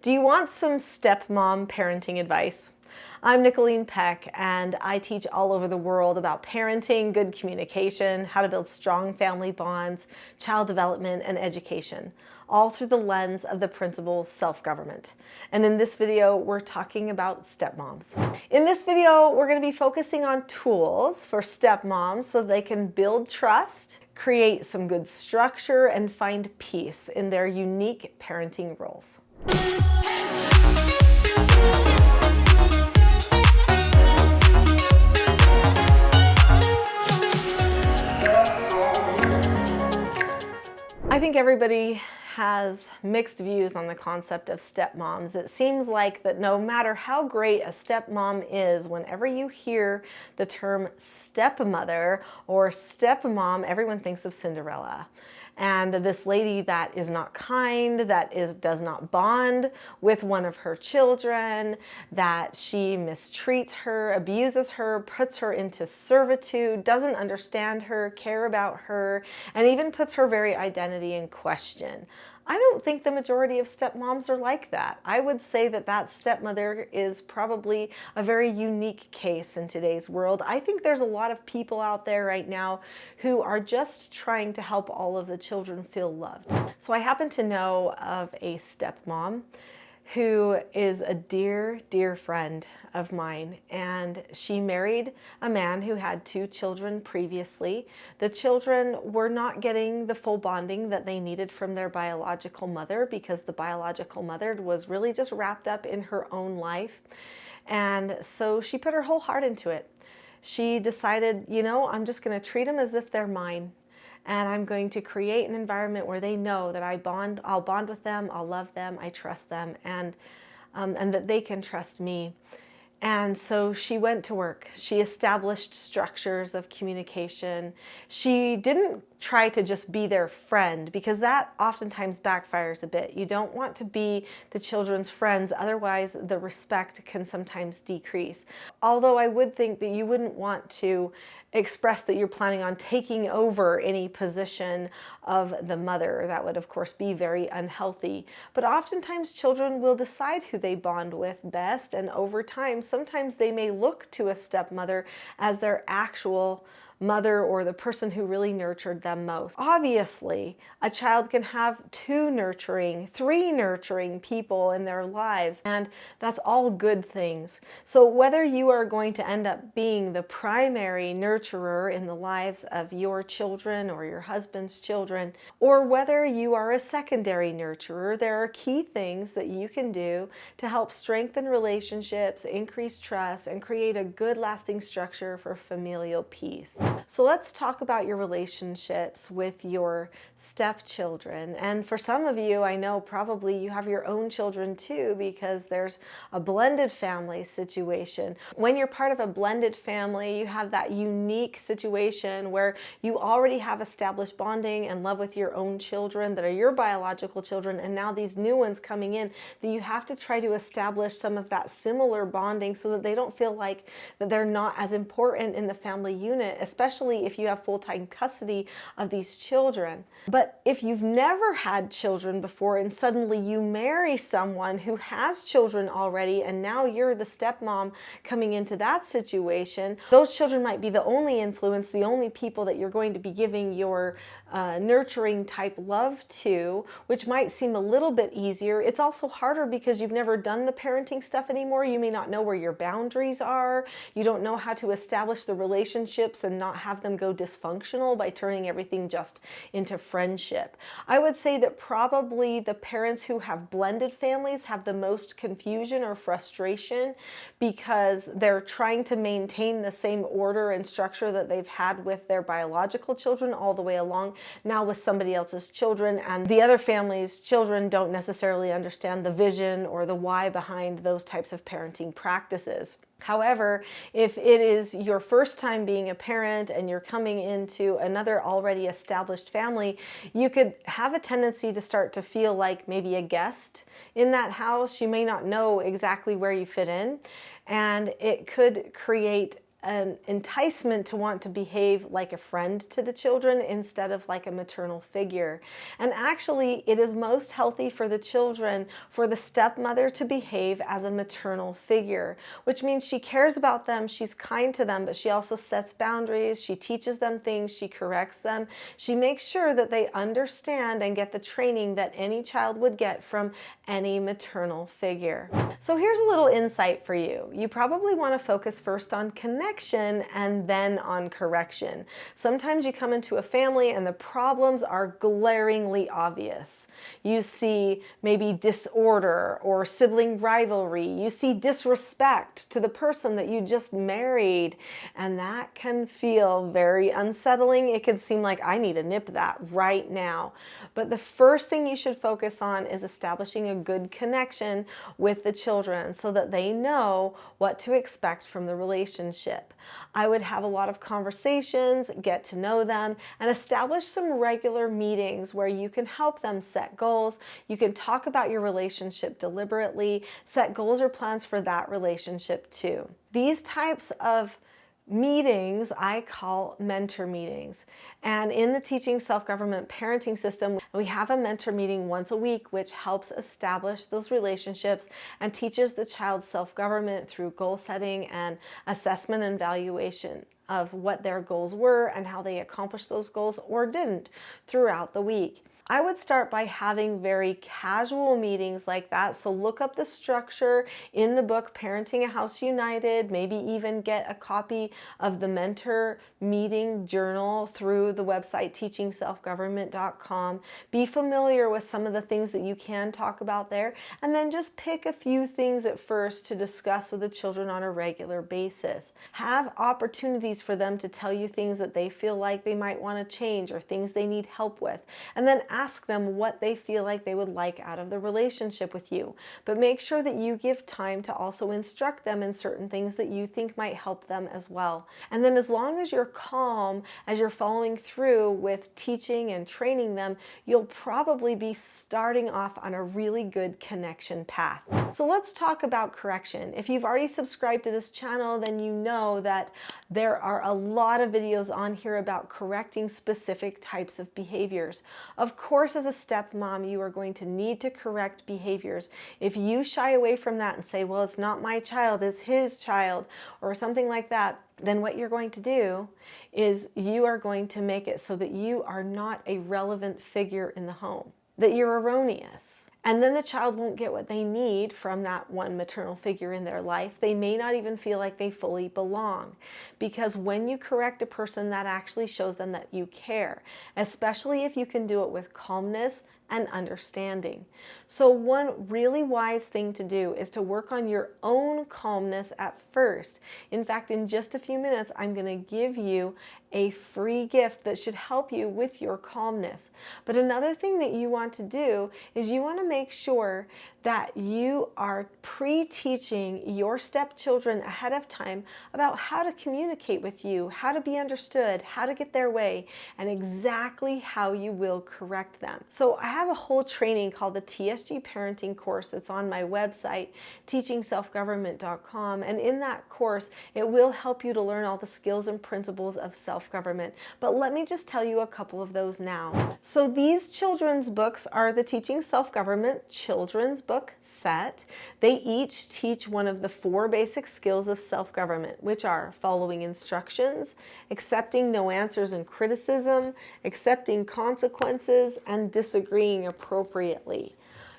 Do you want some stepmom parenting advice? I'm Nicholeen Peck, and I teach all over the world about parenting, good communication, how to build strong family bonds, child development, and education, all through the lens of the principle self-government. And in this video, we're talking about stepmoms. In this video, we're going to be focusing on tools for stepmoms so they can build trust, create some good structure, and find peace in their unique parenting roles. I think everybody has mixed views on the concept of stepmoms. It seems like that no matter how great a stepmom is, whenever you hear the term stepmother or stepmom, everyone thinks of Cinderella. And this lady that is not kind, that does not bond with one of her children, that she mistreats her, abuses her, puts her into servitude, doesn't understand her, care about her, and even puts her very identity in question. I don't think the majority of stepmoms are like that. I would say that that stepmother is probably a very unique case in today's world. I think there's a lot of people out there right now who are just trying to help all of the children feel loved. So I happen to know of a stepmom who is a dear, dear friend of mine, and she married a man who had 2 children previously. The children were not getting the full bonding that they needed from their biological mother because the biological mother was really just wrapped up in her own life. And so she put her whole heart into it. She decided, you know, I'm just going to treat them as if they're mine. And I'm going to create an environment where they know that I'll bond with them, I'll love them, I trust them, and that they can trust me. And so she went to work. She established structures of communication. She didn't try to just be their friend, because that oftentimes backfires a bit. You don't want to be the children's friends, otherwise the respect can sometimes decrease. Although I would think that you wouldn't want to express that you're planning on taking over any position of the mother. That would, of course, be very unhealthy. But oftentimes children will decide who they bond with best, and over time, sometimes they may look to a stepmother as their actual mother or the person who really nurtured them most. Obviously, a child can have 2 nurturing, 3 nurturing people in their lives, and that's all good things. So whether you are going to end up being the primary nurturer in the lives of your children or your husband's children, or whether you are a secondary nurturer, there are key things that you can do to help strengthen relationships, increase trust, and create a good lasting structure for familial peace. So let's talk about your relationships with your stepchildren. And for some of you, I know probably you have your own children too, because there's a blended family situation. When you're part of a blended family, you have that unique situation where you already have established bonding and love with your own children that are your biological children, and now these new ones coming in that you have to try to establish some of that similar bonding so that they don't feel like that they're not as important in the family unit, especially if you have full-time custody of these children. But if you've never had children before and suddenly you marry someone who has children already, and now you're the stepmom coming into that situation, those children might be the only influence, the only people that you're going to be giving your nurturing type love to, which might seem a little bit easier. It's also harder because you've never done the parenting stuff anymore. You may not know where your boundaries are. You don't know how to establish the relationships and not have them go dysfunctional by turning everything just into friendship. I would say that probably the parents who have blended families have the most confusion or frustration because they're trying to maintain the same order and structure that they've had with their biological children all the way along, now with somebody else's children, and the other family's children don't necessarily understand the vision or the why behind those types of parenting practices. However, if it is your first time being a parent and you're coming into another already established family, you could have a tendency to start to feel like maybe a guest in that house. You may not know exactly where you fit in, and it could create an enticement to want to behave like a friend to the children instead of like a maternal figure. And actually, it is most healthy for the children for the stepmother to behave as a maternal figure, which means she cares about them, she's kind to them, but she also sets boundaries, she teaches them things, she corrects them, she makes sure that they understand and get the training that any child would get from any maternal figure. So here's a little insight for you. You probably want to focus first on connection and then on correction. Sometimes you come into a family and the problems are glaringly obvious. You see maybe disorder or sibling rivalry. You see disrespect to the person that you just married, and that can feel very unsettling. It could seem like I need to nip that right now. But the first thing you should focus on is establishing a good connection with the children so that they know what to expect from the relationship. I would have a lot of conversations, get to know them, and establish some regular meetings where you can help them set goals. You can talk about your relationship deliberately, set goals or plans for that relationship too. These types of meetings I call mentor meetings. And in the Teaching Self-Government Parenting System, we have a mentor meeting once a week, which helps establish those relationships and teaches the child self-government through goal setting and assessment and evaluation of what their goals were and how they accomplished those goals or didn't throughout the week. I would start by having very casual meetings like that. So look up the structure in the book, Parenting a House United, maybe even get a copy of the mentor meeting journal through the website teachingselfgovernment.com. Be familiar with some of the things that you can talk about there, and then just pick a few things at first to discuss with the children on a regular basis. Have opportunities for them to tell you things that they feel like they might want to change or things they need help with, and then ask them what they feel like they would like out of the relationship with you. But make sure that you give time to also instruct them in certain things that you think might help them as well. And then as long as you're calm, as you're following through with teaching and training them, you'll probably be starting off on a really good connection path. So let's talk about correction. If you've already subscribed to this channel, then you know that there are a lot of videos on here about correcting specific types of behaviors. Of course, as a stepmom, you are going to need to correct behaviors. If you shy away from that and say, well, it's not my child, it's his child, or something like that, then what you're going to do is you are going to make it so that you are not a relevant figure in the home, that you're erroneous. And then the child won't get what they need from that one maternal figure in their life. They may not even feel like they fully belong. Because when you correct a person, that actually shows them that you care, especially if you can do it with calmness and understanding. So one really wise thing to do is to work on your own calmness at first. In fact, in just a few minutes, I'm going to give you a free gift that should help you with your calmness. But another thing that you want to do is you want to make sure that you are pre-teaching your stepchildren ahead of time about how to communicate with you, how to be understood, how to get their way, and exactly how you will correct them. So I have a whole training called the TSG Parenting course that's on my website, teachingselfgovernment.com, and in that course, it will help you to learn all the skills and principles of self-government. But let me just tell you a couple of those now. So these children's books are the Teaching Self-Government Children's book set. They each teach one of the 4 basic skills of self-government, which are following instructions, accepting no answers and criticism, accepting consequences, and disagreeing appropriately.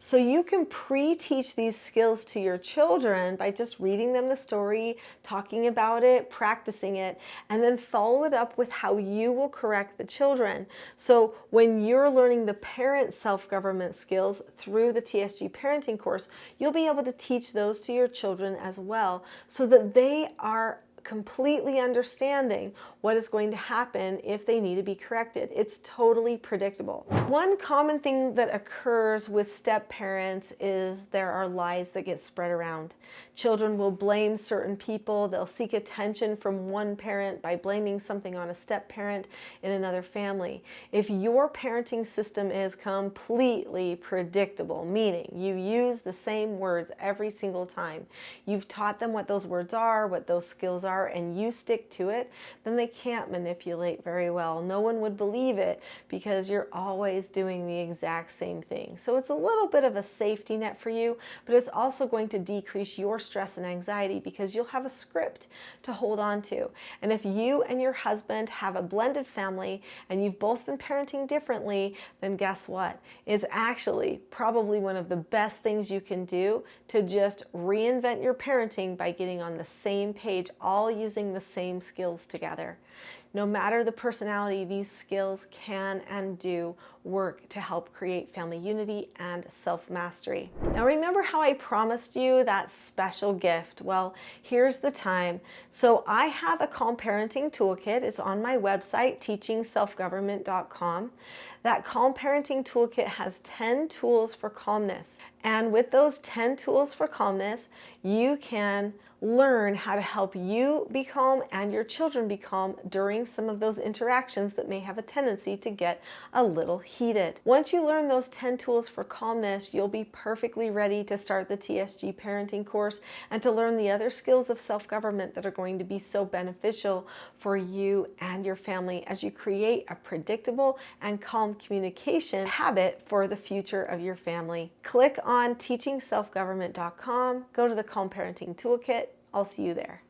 So you can pre-teach these skills to your children by just reading them the story, talking about it, practicing it, and then follow it up with how you will correct the children. So when you're learning the parent self-government skills through the TSG Parenting course, you'll be able to teach those to your children as well so that they are completely understanding what is going to happen if they need to be corrected. It's totally predictable. One common thing that occurs with step parents is there are lies that get spread around. Children will blame certain people. They'll seek attention from one parent by blaming something on a step parent in another family. If your parenting system is completely predictable, meaning you use the same words every single time, you've taught them what those words are, what those skills are, are and you stick to it, then they can't manipulate very well. No one would believe it because you're always doing the exact same thing. So it's a little bit of a safety net for you, but it's also going to decrease your stress and anxiety because you'll have a script to hold on to. And if you and your husband have a blended family and you've both been parenting differently, then guess what? It's actually probably one of the best things you can do to just reinvent your parenting by getting on the same page, all using the same skills together. No matter the personality, these skills can and do work to help create family unity and self-mastery. Now remember how I promised you that special gift? Well, here's the time. So I have a Calm Parenting Toolkit. It's on my website, teachingselfgovernment.com. That Calm Parenting Toolkit has 10 tools for calmness. And with those 10 tools for calmness, you can learn how to help you be calm and your children be calm during some of those interactions that may have a tendency to get a little heated. Once you learn those 10 tools for calmness, you'll be perfectly ready to start the TSG parenting course and to learn the other skills of self-government that are going to be so beneficial for you and your family as you create a predictable and calm communication habit for the future of your family. Click on teachingselfgovernment.com, go to the Calm Parenting Toolkit. I'll see you there.